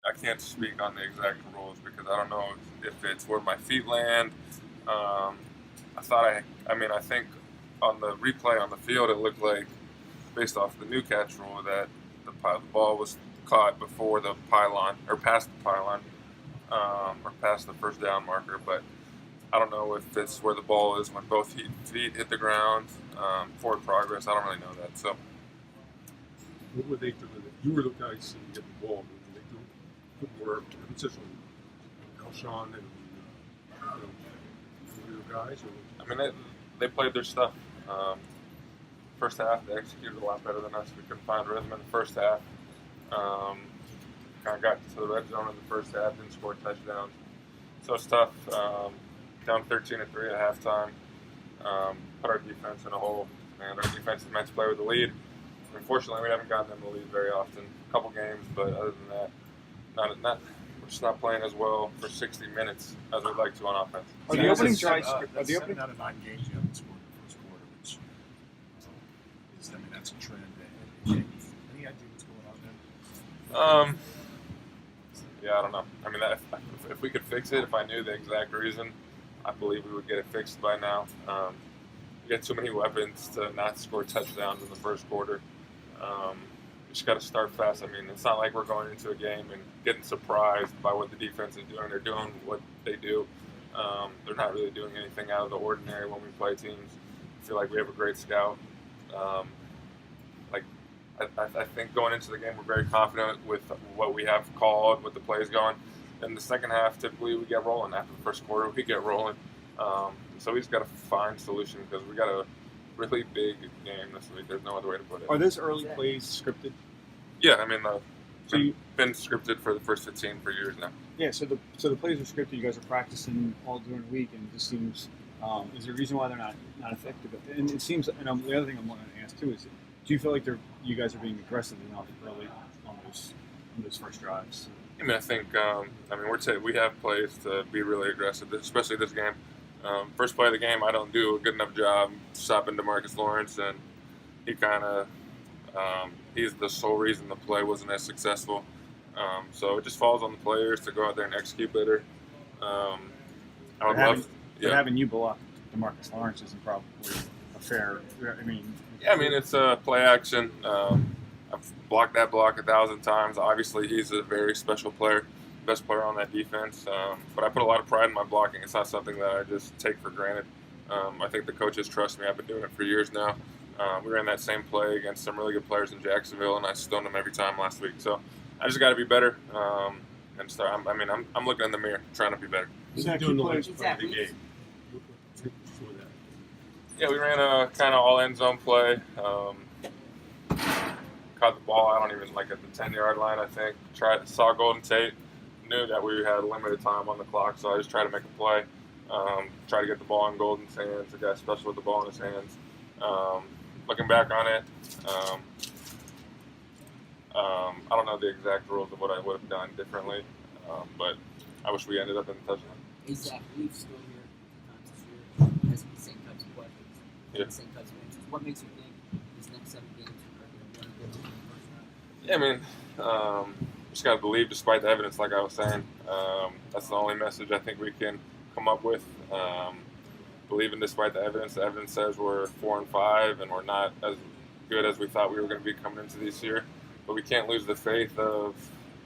I can't speak on the exact rules because I don't know if it's where my feet land. I thought I think on the replay on the field, it looked like, based off the new catch rule, that the ball was caught before the pylon or past the pylon or past the first down marker. But I don't know if it's where the ball is when both feet hit the ground, forward progress. I don't really know that. So what would they do? You were the guy seeing get the ball. Would they do put more emphasis on Alshon and your guys? Or? I mean, they played their stuff. First half, they executed a lot better than us. We couldn't find rhythm in the first half. Kind of got to the red zone in the first half, didn't score touchdowns. So it's tough. Down 13-3 at halftime. Put our defense in a hole, and our defense is meant to play with the lead. Unfortunately, we haven't gotten them the lead very often. A couple games, but other than that, we're just not playing as well for 60 minutes as we'd like to on offense. Are the opening drives? 7 out of 9 games you haven't scored in the first quarter, which is, that's a trend. Any idea what's going on there? Yeah, I don't know. I mean, if we could fix it, if I knew the exact reason, I believe we would get it fixed by now. We get too many weapons to not score touchdowns in the first quarter. We just got to start fast. I mean, it's not like we're going into a game and getting surprised by what the defense is doing. They're doing what they do. They're not really doing anything out of the ordinary when we play teams. I feel like we have a great scout. I think going into the game, we're very confident with what we have called, with the plays going. In the second half, typically we get rolling. After the first quarter, we get rolling. So we just got to find solutions because we got a really big game this week. There's no other way to put it. Are those early plays scripted? Yeah, I mean, been scripted for the first 15 for years now. Yeah, so the plays are scripted. You guys are practicing all during the week, and it just seems is there a reason why they're not effective? And it seems, and the other thing I'm wanting to ask too is, do you feel like you guys are being aggressive enough early on those first drives? I mean, I think we have plays to be really aggressive, especially this game. First play of the game, I don't do a good enough job stopping DeMarcus Lawrence, and he kind of he's the sole reason the play wasn't as successful. So it just falls on the players to go out there and execute better. Having you block DeMarcus Lawrence isn't probably a fair. I mean, it's a play action. I've blocked that block 1,000 times. Obviously, he's a very special player, best player on that defense. But I put a lot of pride in my blocking. It's not something that I just take for granted. I think the coaches trust me. I've been doing it for years now. We ran that same play against some really good players in Jacksonville, and I stoned them every time last week. So I just got to be better. And start. I'm looking in the mirror, trying to be better. What doing the last part of the game? Yeah, we ran a kind of all end zone play. Caught the ball, at the 10-yard line, I think. Saw Golden Tate, knew that we had limited time on the clock, so I just tried to make a play. Try to get the ball in Golden's hands, a guy special with the ball in his hands. Looking back on it, I don't know the exact rules of what I would have done differently, but I wish we ended up in the touchdown. Is Zach still here has the same types of questions, the same types of answers? What makes you think these next 7 games are going to be good in the first round? Just got to believe despite the evidence, like I was saying. That's the only message I think we can come up with. Believing despite the evidence. The evidence says we're 4-5 and we're not as good as we thought we were going to be coming into this year. But we can't lose the faith of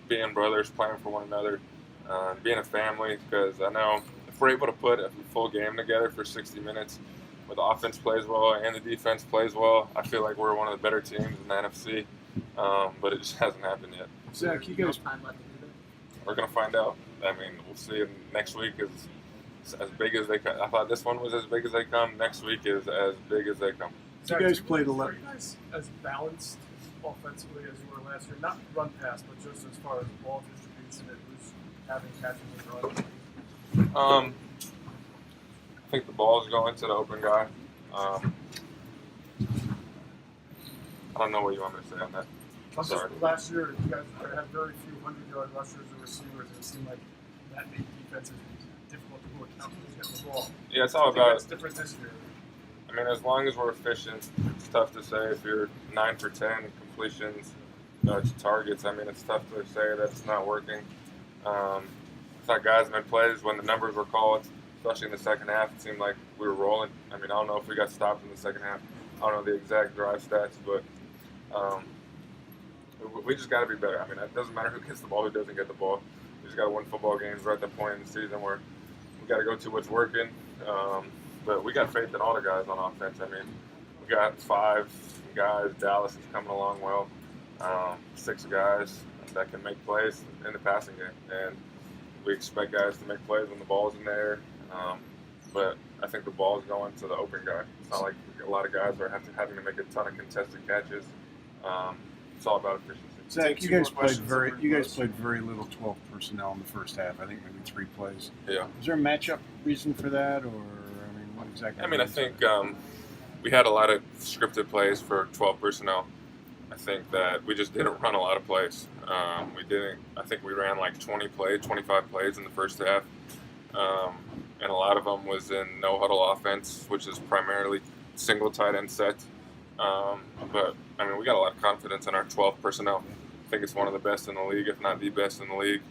being brothers, playing for one another, being a family, because I know if we're able to put a full game together for 60 minutes, where the offense plays well and the defense plays well, I feel like we're one of the better teams in the NFC, but it just hasn't happened yet. Zach, you guys, we're going to find out. I mean, we'll see. Next week is as big as they come. I thought this one was as big as they come. Next week is as big as they come. You guys played 11. Are you guys as balanced offensively as you were last year? Not run pass, but just as far as ball distribution and who's having catches and running? I think the ball is going to the open guy. I don't know what you want me to say on that. Sorry. Last year, you guys had very few 100-yard rushers and receivers, and it seemed like that made defenses difficult to account for getting the ball. Yeah, it's all about. It's different this year. I mean, as long as we're efficient, it's tough to say if you're 9 for 10 completions, targets. I mean, it's tough to say that it's not working. I thought guys made plays when the numbers were called, especially in the second half. It seemed like we were rolling. I mean, I don't know if we got stopped in the second half. I don't know the exact drive stats, but we just got to be better. I mean, it doesn't matter who gets the ball, who doesn't get the ball. We just got to win football games. We're at the point in the season where we got to go to what's working. But we got faith in all the guys on offense. I mean, we got 5 guys. Dallas is coming along well. 6 guys that can make plays in the passing game. And we expect guys to make plays when the ball's in there. But I think the ball's going to the open guy. It's not like a lot of guys are having to make a ton of contested catches. It's all about efficiency. Zach, you guys played very little 12 personnel in the first half. I think maybe 3 plays. Yeah. Is there a matchup reason for that, or I mean, what exactly? I mean, I think we had a lot of scripted plays for 12 personnel. I think that we just didn't run a lot of plays. We didn't. I think we ran like 25 plays in the first half, and a lot of them was in no huddle offense, which is primarily single tight end sets. But I mean, we got a lot of confidence in our 12 personnel. I think it's one of the best in the league, if not the best in the league.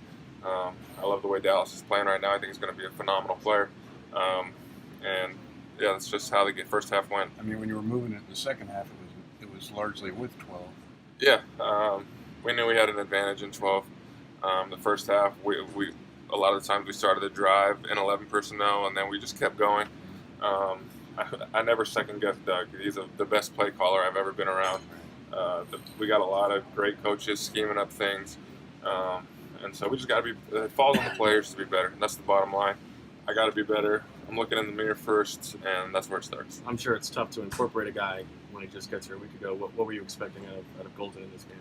I love the way Dallas is playing right now. I think he's going to be a phenomenal player. And yeah, that's just how the first half went. I mean, when you were moving it in the second half, it was largely with 12. Yeah, we knew we had an advantage in 12. The first half, we a lot of the times we started the drive in 11 personnel, and then we just kept going. I never second-guessed Doug. He's the best play caller I've ever been around. We got a lot of great coaches scheming up things. And so we just got to be – it falls on the players to be better. And that's the bottom line. I got to be better. I'm looking in the mirror first, and that's where it starts. I'm sure it's tough to incorporate a guy when he just gets here a week ago. What were you expecting out of Golden in this game?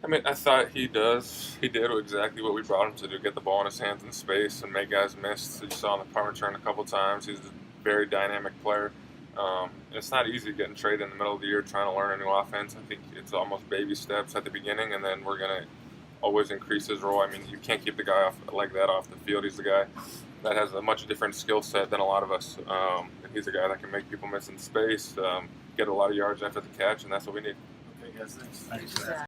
I mean, I thought he did exactly what we brought him to do, get the ball in his hands in space and make guys miss. You saw him in the punt return a couple times. He's a very dynamic player. It's not easy getting traded in the middle of the year trying to learn a new offense. I think it's almost baby steps at the beginning, and then we're going to always increase his role. I mean, you can't keep the guy like that off the field. He's the guy that has a much different skill set than a lot of us. And he's a guy that can make people miss in space, get a lot of yards after the catch, and that's what we need. Okay, guys, thanks. Thanks, Zach.